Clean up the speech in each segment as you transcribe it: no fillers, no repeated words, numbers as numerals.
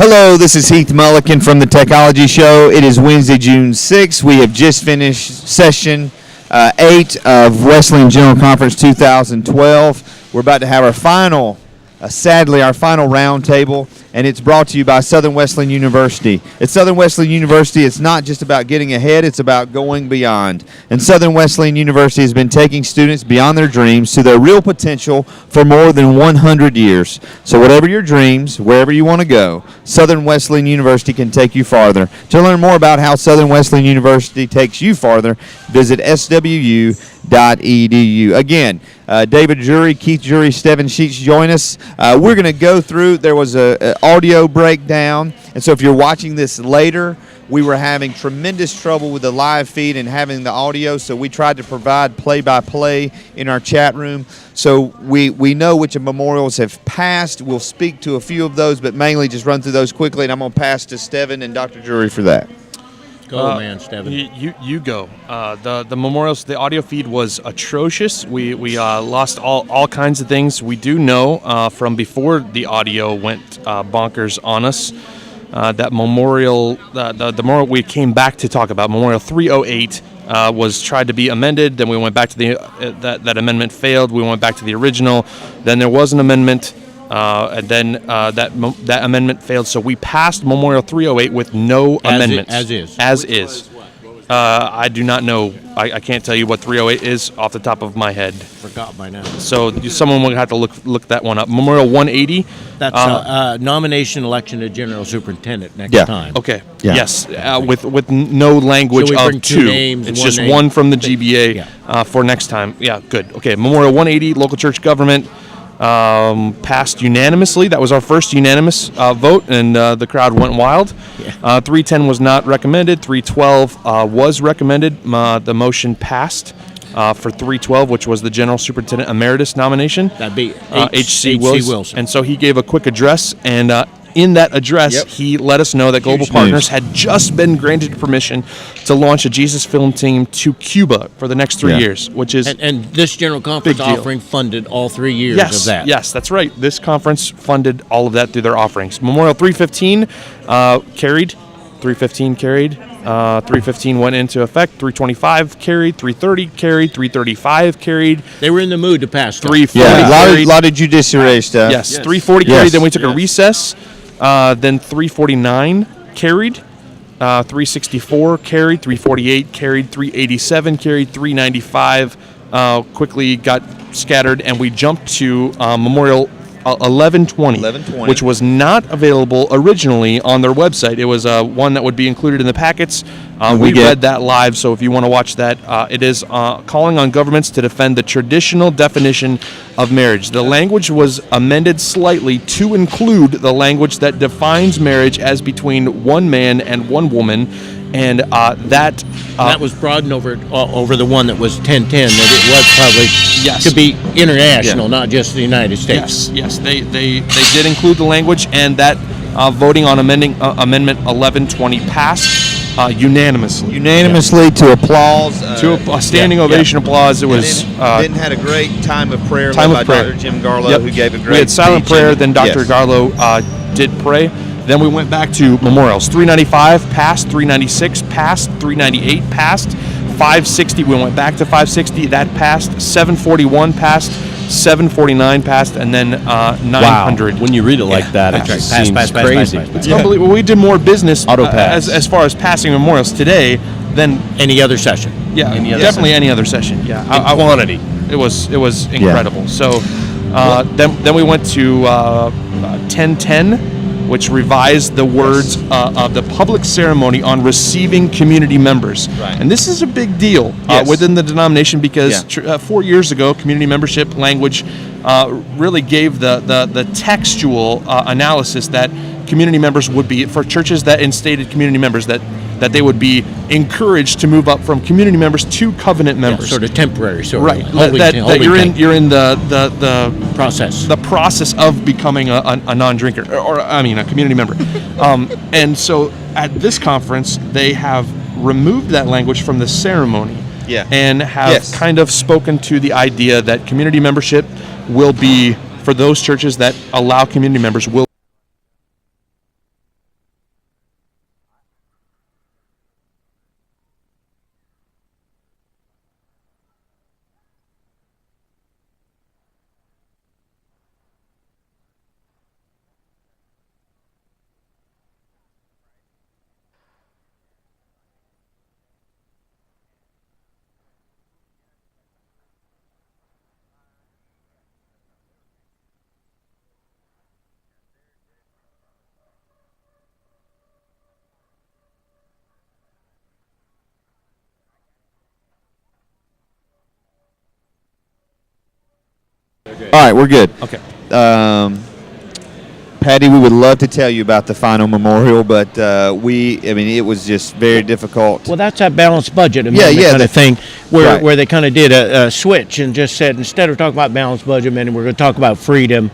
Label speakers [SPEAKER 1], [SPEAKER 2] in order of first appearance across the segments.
[SPEAKER 1] Hello, this is Heath Mulliken from the Techology Show. It is Wednesday, June 6th. We have just finished session 8 of Wesleyan General Conference 2012. We're about to have our final roundtable, and it's brought to you by Southern Wesleyan University. At Southern Wesleyan University, it's not just about getting ahead, it's about going beyond. And Southern Wesleyan University has been taking students beyond their dreams to their real potential for more than 100 years. So whatever your dreams, wherever you want to go, Southern Wesleyan University can take you farther. To learn more about how Southern Wesleyan University takes you farther, visit swu.edu. Again, David Jury, Keith Jury, Steven Sheets join us. We're going to go through, there was an audio breakdown, and so if you're watching this later, we were having tremendous trouble with the live feed and having the audio, so we tried to provide play-by-play in our chat room. So we know which memorials have passed. We'll speak to a few of those, but mainly just run through those quickly, and I'm going to pass to Steven and Dr. Jury for that.
[SPEAKER 2] Go, man, Steven.
[SPEAKER 3] You go. The memorials, the audio feed was atrocious. We lost all kinds of things. We do know from before the audio went bonkers on us that memorial, the memorial we came back to talk about, Memorial 308, was tried to be amended. Then we went back to that amendment failed. We went back to the original. Then there was an amendment. And then that amendment failed, so we passed Memorial 308 with no amendments.
[SPEAKER 2] As is.
[SPEAKER 3] I do not know. I can't tell you what 308 is off the top of my head.
[SPEAKER 2] Forgot by now.
[SPEAKER 3] So someone will have to look that one up. Memorial 180.
[SPEAKER 2] That's nomination election to general superintendent next time.
[SPEAKER 3] Okay.
[SPEAKER 1] Yeah.
[SPEAKER 3] Yes. With no language
[SPEAKER 2] So we
[SPEAKER 3] of
[SPEAKER 2] bring two names,
[SPEAKER 3] It's
[SPEAKER 2] one
[SPEAKER 3] just
[SPEAKER 2] name.
[SPEAKER 3] one from the GBA for next time. Yeah. Good. Okay. Memorial 180. Local church government. Passed unanimously. That was our first unanimous vote, and the crowd went wild. 310 was not recommended. 312 was recommended. The motion passed for 312, which was the General Superintendent Emeritus nomination.
[SPEAKER 2] That'd be
[SPEAKER 3] H.C.
[SPEAKER 2] Wilson.
[SPEAKER 3] Wilson. And so he gave a quick address, and in that address, he let us know that Global Partners had just been granted permission to launch a Jesus film team to Cuba for the next 3 years, which is
[SPEAKER 2] and this general conference offering funded all 3 years of that.
[SPEAKER 3] Yes, that's right. This conference funded all of that through their offerings. Memorial 315 carried. 315 carried. 315 went into effect. 325 carried. 330 carried. 335 carried.
[SPEAKER 2] They were in the mood to pass.
[SPEAKER 3] 340
[SPEAKER 1] a lot of judiciary stuff.
[SPEAKER 3] Yes, 340 carried. Then we took a recess. Then 349 carried. 364 carried. 348 carried. 387 carried. 395 quickly got scattered, and we jumped to Memorial 1120, which was not available originally on their website. It was one that would be included in the packets. We read that live, so if you want to watch that, it is calling on governments to defend the traditional definition of marriage. The language was amended slightly to include the language that defines marriage as between one man and one woman, and that
[SPEAKER 2] was broadened over the one that was 1010. That it was probably could be international, not just the United States.
[SPEAKER 3] Yes. They did include the language, and that voting on Amendment 1120 passed unanimously.
[SPEAKER 1] To applause.
[SPEAKER 3] To a standing ovation applause. It was.
[SPEAKER 1] Then had a great time of prayer led by Dr. Jim Garlow, who gave a great
[SPEAKER 3] We had silent
[SPEAKER 1] speech.
[SPEAKER 3] prayer, then Dr. Garlow did pray. Then we went back to memorials. 395 passed, 396 passed, 398 passed, 560, we went back to 560, that passed, 741 passed, 749 passed, and then 900.
[SPEAKER 2] When you read it like that, it seems crazy.
[SPEAKER 3] It's unbelievable. We did more business as far as passing memorials today than
[SPEAKER 2] any other session.
[SPEAKER 3] Yeah, definitely any other session. Yeah,
[SPEAKER 2] quantity.
[SPEAKER 3] It was incredible. So then we went to 1010. Which revised the words of the public ceremony on receiving community members. Right. And this is a big deal within the denomination because 4 years ago, community membership language really gave the textual analysis that community members would be, for churches that instated community members, that they would be encouraged to move up from community members to covenant members.
[SPEAKER 2] Sort of temporary.
[SPEAKER 3] Right. That you're in the process of becoming a non-drinker, or I mean a community member. And so at this conference, they have removed that language from the ceremony. And have kind of spoken to the idea that community membership will be, for those churches that allow community members, will
[SPEAKER 1] All right, we're good.
[SPEAKER 3] Okay.
[SPEAKER 1] Patty, we would love to tell you about the final memorial, but it was just very difficult.
[SPEAKER 2] Well, that's that balanced budget amendment kind of thing, where they kind of did a switch and just said, instead of talking about balanced budget amendment, we're going to talk about freedom.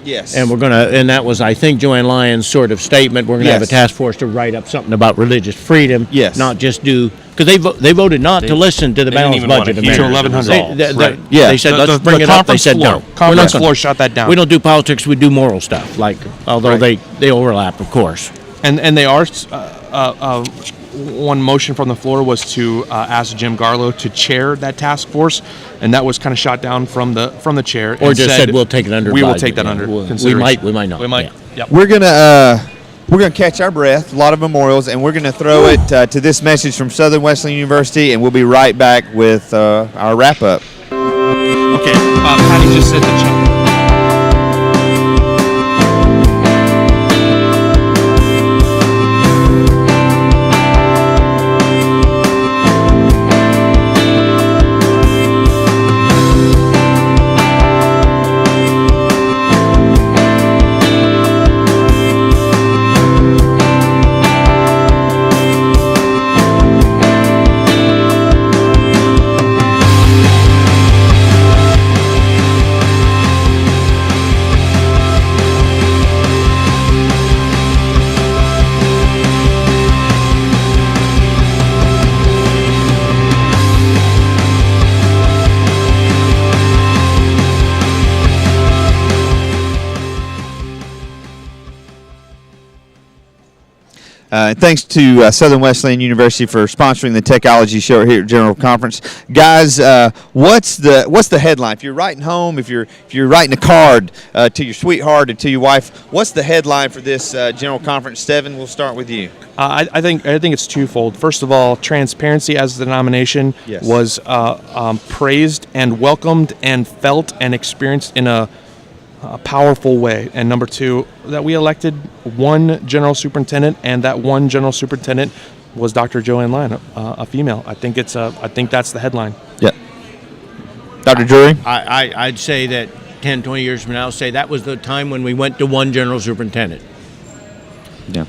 [SPEAKER 1] Yes.
[SPEAKER 2] And that was, I think, Joanne Lyon's sort of statement. We're going to have a task force to write up something about religious freedom.
[SPEAKER 1] Yes.
[SPEAKER 2] Not just do, because they voted not to listen to the balanced budget amendment.
[SPEAKER 3] 1100.
[SPEAKER 2] They said, let's bring it up. They said, no.
[SPEAKER 3] Conference floor shot that down.
[SPEAKER 2] We don't do politics, we do moral stuff, although they overlap, of course.
[SPEAKER 3] And they are, one motion from the floor was to ask Jim Garlow to chair that task force, and that was kind of shot down from the chair.
[SPEAKER 2] Or just said we'll take it under.
[SPEAKER 3] We will take that under consideration.
[SPEAKER 2] We might not.
[SPEAKER 3] We might.
[SPEAKER 2] Yeah.
[SPEAKER 3] Yep.
[SPEAKER 1] We're gonna catch our breath. A lot of memorials, and we're gonna throw it to this message from Southern Wesleyan University, and we'll be right back with our wrap up.
[SPEAKER 3] Okay. Patty just said the chat.
[SPEAKER 1] Thanks to Southern Wesleyan University for sponsoring the Techology Show here at General Conference. Guys, what's the headline? If you're writing home, if you're writing a card to your sweetheart or to your wife, what's the headline for this General Conference? Steven, we'll start with you.
[SPEAKER 3] I think it's twofold. First of all, transparency as the denomination was praised and welcomed and felt and experienced in a powerful way. And number two, that we elected one general superintendent, and that one general superintendent was Dr. Joanne Lyon, a female. I think that's the headline.
[SPEAKER 1] Yeah. Dr. Drury?
[SPEAKER 2] I'd say that 10, 20 years from now, say that was the time when we went to one general superintendent.
[SPEAKER 1] Yeah.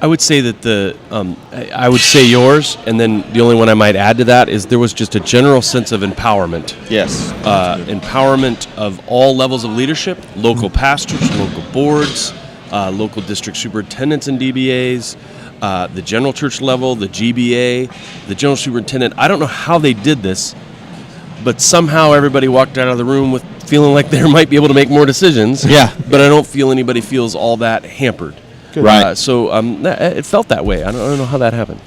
[SPEAKER 4] I would say that I would say yours, and then the only one I might add to that is there was just a general sense of empowerment.
[SPEAKER 1] Yes.
[SPEAKER 4] Empowerment of all levels of leadership, local pastors, local boards, local district superintendents and DBAs, the general church level, the GBA, the general superintendent. I don't know how they did this, but somehow everybody walked out of the room with feeling like they might be able to make more decisions.
[SPEAKER 1] Yeah.
[SPEAKER 4] But I don't feel anybody feels all that hampered.
[SPEAKER 1] Right.
[SPEAKER 4] So it felt that way. I don't know how that happened.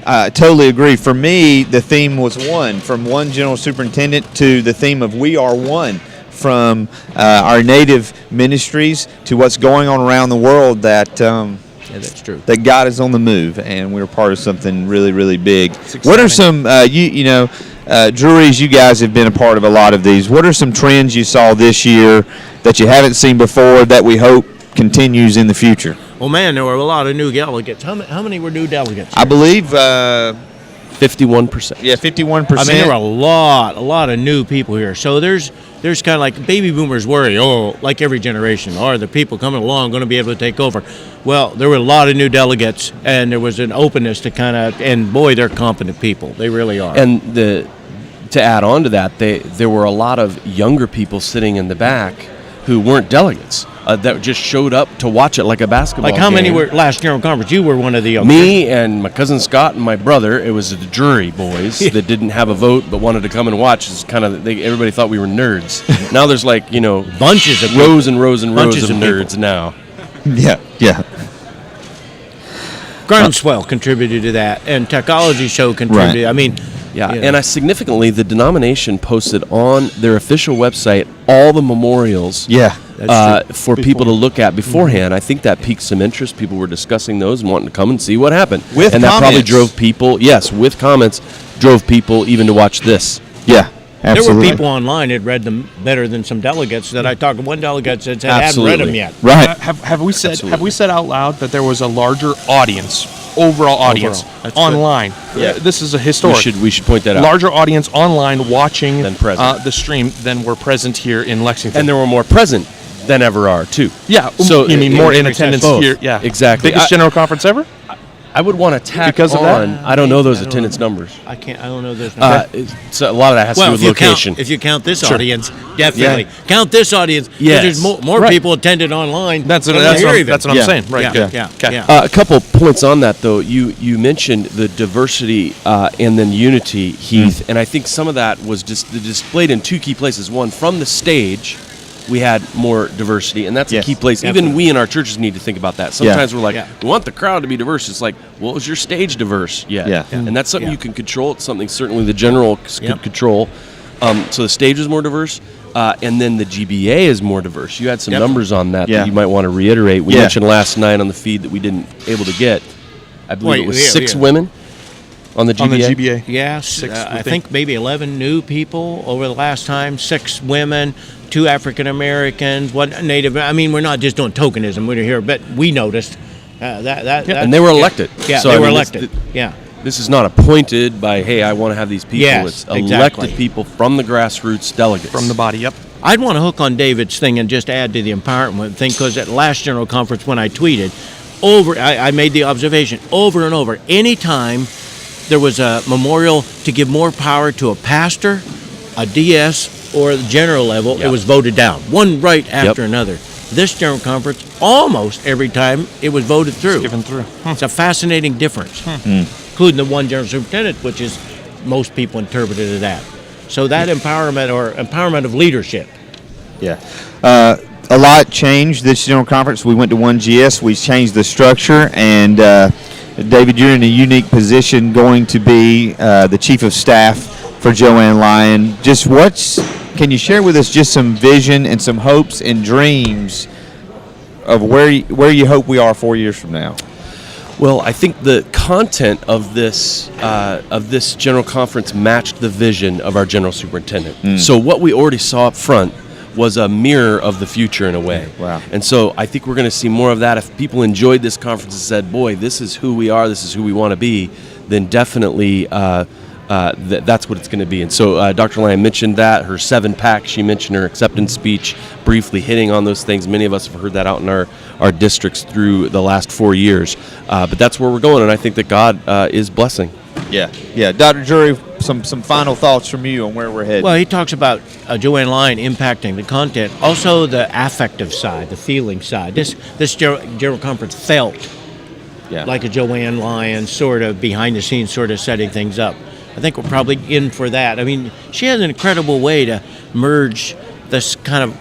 [SPEAKER 1] I totally agree. For me, the theme was one, from one general superintendent to the theme of we are one, from our native ministries to what's going on around the world, that
[SPEAKER 2] that's true.
[SPEAKER 1] That God is on the move, and we're part of something really, really big. What are some, Drury's, you guys have been a part of a lot of these. What are some trends you saw this year that you haven't seen before that we hope continues in the future?
[SPEAKER 2] Well, man, there were a lot of new delegates. How many were new delegates?
[SPEAKER 1] I believe
[SPEAKER 4] 51%.
[SPEAKER 1] Yeah, 51%.
[SPEAKER 2] I mean, there were a lot of new people here. So there's kind of like baby boomers worry, like every generation, are the people coming along going to be able to take over? Well, there were a lot of new delegates, and there was an openness to and boy, they're competent people. They really are.
[SPEAKER 4] And to add on to that, there were a lot of younger people sitting in the back who weren't delegates. That just showed up to watch it like a basketball game.
[SPEAKER 2] Like how many were last General Conference? You were one of the youngest.
[SPEAKER 4] Me and my cousin Scott and my brother. It was the Drury boys that didn't have a vote but wanted to come and watch. It's kind of everybody thought we were nerds. Now there's
[SPEAKER 2] bunches of
[SPEAKER 4] rows and rows and rows of nerds now.
[SPEAKER 1] Yeah.
[SPEAKER 2] Groundswell contributed to that, and Techology Show contributed.
[SPEAKER 1] Right.
[SPEAKER 2] I mean,
[SPEAKER 4] and significantly, the denomination posted on their official website all the memorials.
[SPEAKER 1] Yeah.
[SPEAKER 4] For people to look at beforehand. I think that piqued some interest. People were discussing those and wanting to come and see what happened.
[SPEAKER 1] With
[SPEAKER 4] and
[SPEAKER 1] comments.
[SPEAKER 4] That probably drove people, with comments, drove people even to watch this.
[SPEAKER 1] Yeah, absolutely.
[SPEAKER 2] There were people online that read them better than some delegates that I talked to. One delegate said hadn't read them yet.
[SPEAKER 1] Right.
[SPEAKER 3] Have we said out loud that there was a larger audience overall audience
[SPEAKER 2] That's
[SPEAKER 3] online.
[SPEAKER 1] Yeah.
[SPEAKER 3] This is a historic.
[SPEAKER 4] We should point that out.
[SPEAKER 3] Larger audience online watching
[SPEAKER 4] Than present.
[SPEAKER 3] the stream than were present here in Lexington.
[SPEAKER 4] And there were more present than ever are, too.
[SPEAKER 3] yeah,
[SPEAKER 4] So
[SPEAKER 3] you mean
[SPEAKER 4] it-
[SPEAKER 3] more
[SPEAKER 4] it
[SPEAKER 3] in
[SPEAKER 4] makes
[SPEAKER 3] attendance
[SPEAKER 4] sense.
[SPEAKER 3] here? Yeah,
[SPEAKER 4] Exactly.
[SPEAKER 3] Biggest general conference ever.
[SPEAKER 4] I would want to tack
[SPEAKER 3] Because of that?
[SPEAKER 4] on. I don't know those attendance numbers.
[SPEAKER 2] I don't know those.
[SPEAKER 4] So a lot of that has to do with location.
[SPEAKER 2] If you count this audience, definitely count this audience. 'Cause
[SPEAKER 4] Yes.
[SPEAKER 2] there's more
[SPEAKER 3] Right.
[SPEAKER 2] people attended online.
[SPEAKER 3] That's
[SPEAKER 2] than
[SPEAKER 3] what
[SPEAKER 2] here
[SPEAKER 3] I'm
[SPEAKER 2] even.
[SPEAKER 3] saying. Right.
[SPEAKER 2] Yeah,
[SPEAKER 3] good.
[SPEAKER 2] yeah,
[SPEAKER 3] Okay.
[SPEAKER 2] yeah.
[SPEAKER 4] A couple points on that, though. You mentioned the diversity and then unity, Heath, and I think some of that was just displayed in two key places. One, from the stage, we had more diversity, and that's
[SPEAKER 1] Yes,
[SPEAKER 4] a key place.
[SPEAKER 2] definitely.
[SPEAKER 4] Even we in our churches need to think about that. Sometimes we're like,
[SPEAKER 2] Yeah.
[SPEAKER 4] we want the crowd to be diverse. It's like, well, was your stage diverse?
[SPEAKER 1] Yeah.
[SPEAKER 4] And that's something
[SPEAKER 2] Yeah.
[SPEAKER 4] you can control. It's something certainly the general could
[SPEAKER 2] Yep.
[SPEAKER 4] control. So the stage is more diverse. And then the GBA is more diverse. You had some
[SPEAKER 2] Yep.
[SPEAKER 4] numbers on that
[SPEAKER 1] Yeah.
[SPEAKER 4] that you might want to reiterate. We
[SPEAKER 1] Yeah.
[SPEAKER 4] mentioned last night on the feed that we didn't able to get. I believe it was
[SPEAKER 2] yeah,
[SPEAKER 4] 6
[SPEAKER 2] yeah.
[SPEAKER 4] women on the GBA.
[SPEAKER 3] On the GBA.
[SPEAKER 2] Yes,
[SPEAKER 3] we
[SPEAKER 2] I
[SPEAKER 3] think.
[SPEAKER 2] think maybe 11 new people over the last time, 6 women, 2 African Americans, 1 Native. I mean, we're not just doing tokenism. We're here, but we noticed that.
[SPEAKER 4] And they were elected.
[SPEAKER 2] Yeah,
[SPEAKER 4] So,
[SPEAKER 2] they
[SPEAKER 4] I
[SPEAKER 2] were
[SPEAKER 4] mean,
[SPEAKER 2] elected. Yeah.
[SPEAKER 4] This is not appointed by, hey, I want to have these people.
[SPEAKER 2] Yes,
[SPEAKER 4] It's
[SPEAKER 2] exactly.
[SPEAKER 4] elected people from the grassroots delegates.
[SPEAKER 3] From the body. Yep.
[SPEAKER 2] I'd want to hook on David's thing and just add to the empowerment thing, because at last general conference when I tweeted, I made the observation over and over, anytime there was a memorial to give more power to a pastor, a DS, or the general level,
[SPEAKER 4] Yep.
[SPEAKER 2] it was voted down, one right after
[SPEAKER 4] Yep.
[SPEAKER 2] another. This general conference, almost every time it was voted through.
[SPEAKER 3] Given through.
[SPEAKER 2] It's a fascinating difference, including the one general superintendent, which is most people interpreted it that. So that empowerment of leadership.
[SPEAKER 1] Yeah. A lot changed this general conference. We went to 1GS. We changed the structure, and David, you're in a unique position, going to be the chief of staff for Joanne Lyon. Can you share with us just some vision and some hopes and dreams of where you hope we are 4 years from now?
[SPEAKER 4] Well, I think the content of this general conference matched the vision of our general superintendent. So what we already saw up front was a mirror of the future in a way.
[SPEAKER 1] Wow.
[SPEAKER 4] And so I think we're going to see more of that. If people enjoyed this conference and said, boy, this is who we are, this is who we want to be, then definitely that's what it's going to be. And so Dr. Lyon mentioned that, her 7-pack, she mentioned her acceptance speech, briefly hitting on those things. Many of us have heard that out in our districts through the last 4 years. But that's where we're going, and I think that God is blessing.
[SPEAKER 1] Yeah. Dr. Jury, some final thoughts from you on where we're headed.
[SPEAKER 2] Well, he talks about Joanne Lyon impacting the content, also the affective side, the feeling side. This general conference felt like a Joanne Lyon sort of behind the scenes, sort of setting things up. I think we're probably in for that. I mean, she has an incredible way to merge this kind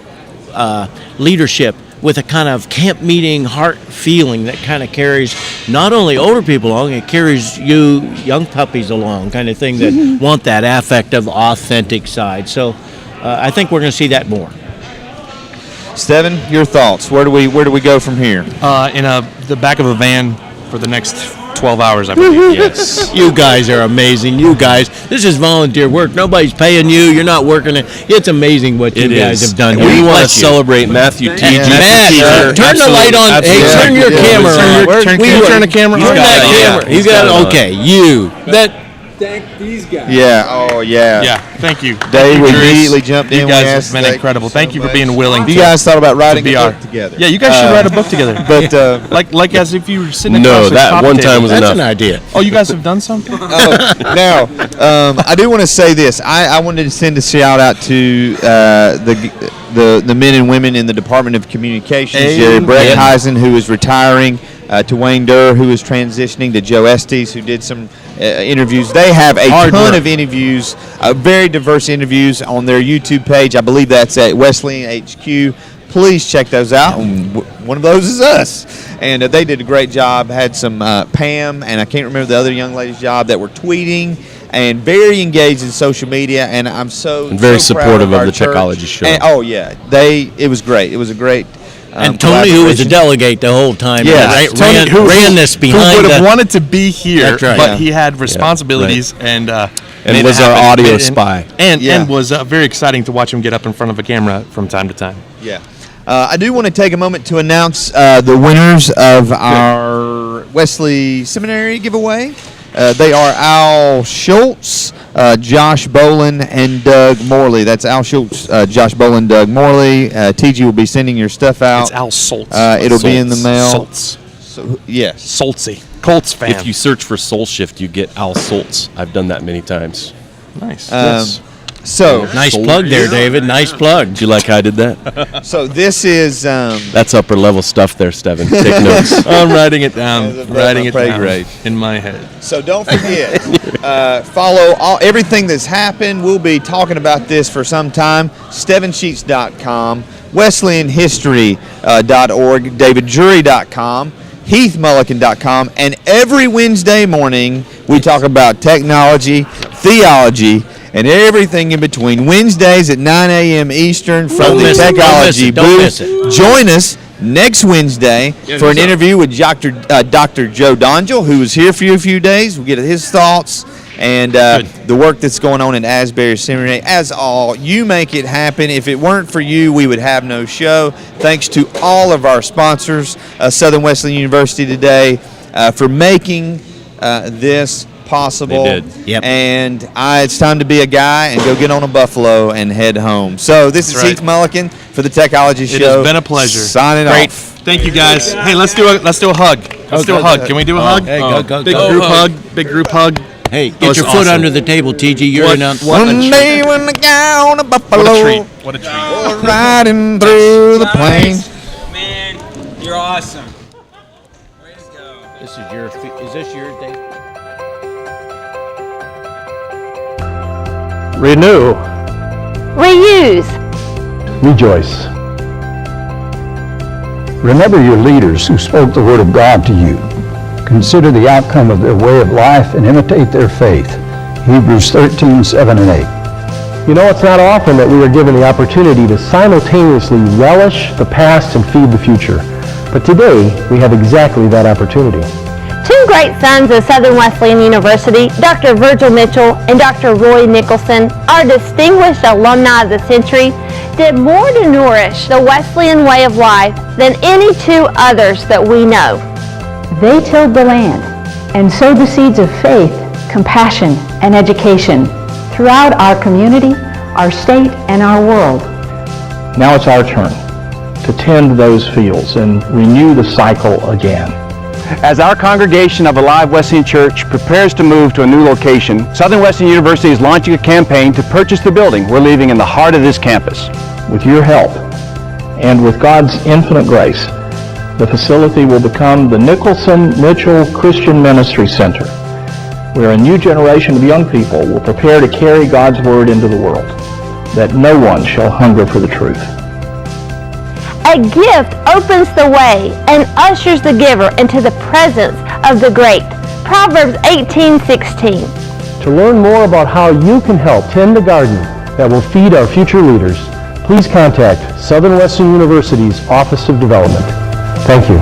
[SPEAKER 2] of leadership with a kind of camp meeting heart feeling that kind of carries not only older people along, it carries you young puppies along, kind of thing that want that affective, authentic side. So I think we're going to see that more.
[SPEAKER 1] Steven, your thoughts? Where do we go from here?
[SPEAKER 3] In the back of a van for the next 12 hours, I believe.
[SPEAKER 4] Yes.
[SPEAKER 2] You guys are amazing. You guys, this is volunteer work. Nobody's paying you. You're not working it. It's amazing what you guys have done.
[SPEAKER 4] And we want to
[SPEAKER 2] Bless you.
[SPEAKER 4] celebrate Matthew T.
[SPEAKER 2] Matt, turn the light on. Hey, turn your camera on.
[SPEAKER 3] Can you turn the camera on?
[SPEAKER 2] Turn that camera. You got it. Okay, you.
[SPEAKER 5] Thank these guys.
[SPEAKER 1] Yeah. Oh, yeah.
[SPEAKER 3] Yeah, thank you.
[SPEAKER 1] Dave, we
[SPEAKER 3] Thank you, Juris.
[SPEAKER 1] immediately jumped in.
[SPEAKER 3] You
[SPEAKER 1] We
[SPEAKER 3] guys
[SPEAKER 1] asked,
[SPEAKER 3] have been
[SPEAKER 1] thank
[SPEAKER 3] incredible.
[SPEAKER 1] you so
[SPEAKER 3] Thank you for
[SPEAKER 1] much.
[SPEAKER 3] being willing.
[SPEAKER 1] You guys thought about writing
[SPEAKER 3] be
[SPEAKER 1] a
[SPEAKER 3] our-
[SPEAKER 1] book together.
[SPEAKER 3] Yeah, you guys should write a book together.
[SPEAKER 1] But
[SPEAKER 3] like as if you were sitting
[SPEAKER 4] No,
[SPEAKER 3] across the
[SPEAKER 4] that
[SPEAKER 3] top
[SPEAKER 4] one
[SPEAKER 3] table.
[SPEAKER 4] time was
[SPEAKER 2] That's
[SPEAKER 4] enough.
[SPEAKER 2] an idea.
[SPEAKER 3] Oh, you guys have done something?
[SPEAKER 1] now, I do want to say this. I wanted to send a shout out to the men and women in the Department of Communications. Jerry Breckhisen, who is retiring, to Wayne Durr, who is transitioning, to Joe Estes, who did some interviews. They have a ton of interviews, very diverse interviews on their YouTube page. I believe that's at Wesleyan HQ. Please check those out. One of those is us. And they did a great job. Had some Pam, and I can't remember the other young lady's job, that were tweeting and very engaged in social media. And I'm
[SPEAKER 4] And very
[SPEAKER 1] so proud
[SPEAKER 4] supportive of
[SPEAKER 1] our
[SPEAKER 4] the
[SPEAKER 1] church.
[SPEAKER 4] Technology Show.
[SPEAKER 1] And, it was great. It was a great
[SPEAKER 2] And Tony, who was a delegate the whole time,
[SPEAKER 1] Yes.
[SPEAKER 2] ran this behind
[SPEAKER 3] who would have
[SPEAKER 2] the...
[SPEAKER 3] wanted to be here,
[SPEAKER 2] That's right.
[SPEAKER 3] but
[SPEAKER 1] Yeah.
[SPEAKER 3] he had responsibilities and
[SPEAKER 4] And
[SPEAKER 3] made
[SPEAKER 4] was
[SPEAKER 3] it
[SPEAKER 4] our
[SPEAKER 3] happen.
[SPEAKER 4] audio
[SPEAKER 3] And-
[SPEAKER 4] spy.
[SPEAKER 3] And was very exciting to watch him get up in front of a camera from time to time.
[SPEAKER 1] Yeah. I do want to take a moment to announce the winners of our Wesley Seminary giveaway. They are Al Schultz, Josh Bolin, and Doug Morley. That's Al Schultz, Josh Bolin, Doug Morley. TG will be sending your stuff out.
[SPEAKER 3] It's Al Soltz.
[SPEAKER 1] It'll be in the mail.
[SPEAKER 3] Soltz.
[SPEAKER 1] So, yes.
[SPEAKER 3] Soltzy. Colts fan.
[SPEAKER 4] If you search for Soul Shift, you get Al Soltz. I've done that many times.
[SPEAKER 3] Nice.
[SPEAKER 1] Yes. So
[SPEAKER 2] Nice plug there, David. Nice plug.
[SPEAKER 4] Do you like how I did that?
[SPEAKER 1] So this is
[SPEAKER 4] That's upper level stuff there, Steven. Take notes.
[SPEAKER 3] I'm writing it down.
[SPEAKER 1] That's
[SPEAKER 3] Writing it
[SPEAKER 1] my pay
[SPEAKER 3] down
[SPEAKER 1] grade.
[SPEAKER 3] in my head.
[SPEAKER 1] So don't forget, follow everything that's happened. We'll be talking about this for some time. StevenSheets.com, WesleyanHistory.org, DavidJury.com, HeathMullican.com, and every Wednesday morning we talk about technology, theology, and everything in between. Wednesdays at 9 a.m. Eastern from
[SPEAKER 2] Don't
[SPEAKER 1] the
[SPEAKER 2] miss it.
[SPEAKER 1] Technology
[SPEAKER 2] Don't miss
[SPEAKER 1] booth.
[SPEAKER 2] it.
[SPEAKER 1] Join us next Wednesday for an interview with Dr. Joe Dongel, who was here for you a few days. We'll get his thoughts and the work that's going on in Asbury Seminary. As all, you make it happen. If it weren't for you, we would have no show. Thanks to all of our sponsors, Southern Wesleyan University today, for making this possible.
[SPEAKER 4] They did.
[SPEAKER 2] Yep.
[SPEAKER 1] And it's time to be a guy and go get on a buffalo and head home. So this is
[SPEAKER 3] That's right.
[SPEAKER 1] Heath Mullican for the Techology
[SPEAKER 3] It
[SPEAKER 1] Show.
[SPEAKER 3] has been a pleasure.
[SPEAKER 1] Signing
[SPEAKER 3] Great.
[SPEAKER 1] off.
[SPEAKER 3] Thank you guys. Hey, let's do a hug. Let's do a hug. Can we do a hug?
[SPEAKER 2] Hey, go.
[SPEAKER 3] Big group hug. Big group hug.
[SPEAKER 2] Hey,
[SPEAKER 3] That
[SPEAKER 2] get
[SPEAKER 3] was
[SPEAKER 2] your foot
[SPEAKER 3] awesome.
[SPEAKER 2] under the table, TG. You're
[SPEAKER 3] What-
[SPEAKER 2] in on.
[SPEAKER 3] what a
[SPEAKER 1] One
[SPEAKER 3] treat.
[SPEAKER 1] day when I got on a buffalo,
[SPEAKER 3] What a treat. What a treat.
[SPEAKER 1] riding through the plains.
[SPEAKER 5] Man, you're awesome. Way to go.
[SPEAKER 2] This is your. Is this yours, Dave?
[SPEAKER 6] Renew,
[SPEAKER 7] Reuse.
[SPEAKER 6] rejoice. Remember your leaders who spoke the word of God to you. Consider the outcome of their way of life and imitate their faith. Hebrews 13:7 and 8.
[SPEAKER 8] You know, it's not often that we are given the opportunity to simultaneously relish the past and feed the future. But today, we have exactly that opportunity.
[SPEAKER 7] Two great sons of Southern Wesleyan University, Dr. Virgil Mitchell and Dr. Roy Nicholson, our distinguished alumni of the century, did more to nourish the Wesleyan way of life than any two others that we know.
[SPEAKER 9] They tilled the land and sowed the seeds of faith, compassion, and education throughout our community, our state, and our world.
[SPEAKER 6] Now it's our turn to tend those fields and renew the cycle again.
[SPEAKER 8] As our congregation of Alive Wesleyan Church prepares to move to a new location, Southern Wesleyan University is launching a campaign to purchase the building we're leaving in the heart of this campus.
[SPEAKER 6] With your help and with God's infinite grace, the facility will become the Nicholson-Mitchell Christian Ministry Center, where a new generation of young people will prepare to carry God's Word into the world, that no one shall hunger for the truth.
[SPEAKER 7] A gift opens the way and ushers the giver into the presence of the great. Proverbs 18:16.
[SPEAKER 8] To learn more about how you can help tend the garden that will feed our future leaders, please contact Southern Wesleyan University's Office of Development. Thank you.